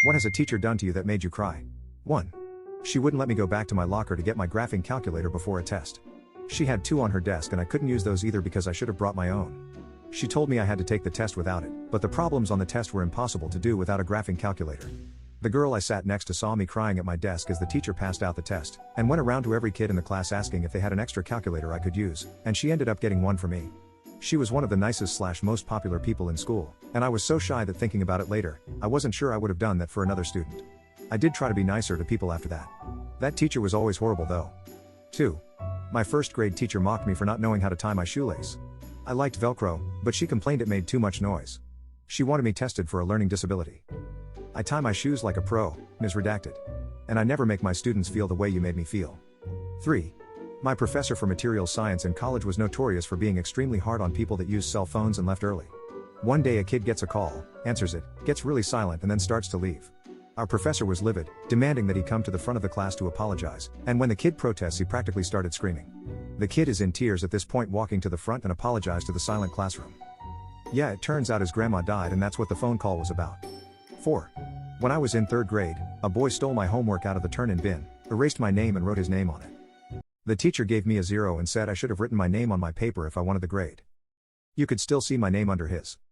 What has a teacher done to you that made you cry? 1. She wouldn't let me go back to my locker to get my graphing calculator before a test. She had 2 on her desk and I couldn't use those either because I should have brought my own. She told me I had to take the test without it, but the problems on the test were impossible to do without a graphing calculator. The girl I sat next to saw me crying at my desk as the teacher passed out the test, and went around to every kid in the class asking if they had an extra calculator I could use, and she ended up getting one for me. She was one of the nicest/most popular people in school, and I was so shy that thinking about it later, I wasn't sure I would have done that for another student. I did try to be nicer to people after that. That teacher was always horrible though. 2. My first grade teacher mocked me for not knowing how to tie my shoelace. I liked Velcro, but she complained it made too much noise. She wanted me tested for a learning disability. I tie my shoes like a pro, Ms. Redacted. And I never make my students feel the way you made me feel. 3. My professor for materials science in college was notorious for being extremely hard on people that used cell phones and left early. One day a kid gets a call, answers it, gets really silent and then starts to leave. Our professor was livid, demanding that he come to the front of the class to apologize, and when the kid protests he practically started screaming. The kid is in tears at this point, walking to the front and apologized to the silent classroom. Yeah, it turns out his grandma died and that's what the phone call was about. 4. When I was in 3rd grade, a boy stole my homework out of the turn-in bin, erased my name and wrote his name on it. The teacher gave me a 0 and said I should have written my name on my paper if I wanted the grade. You could still see my name under his.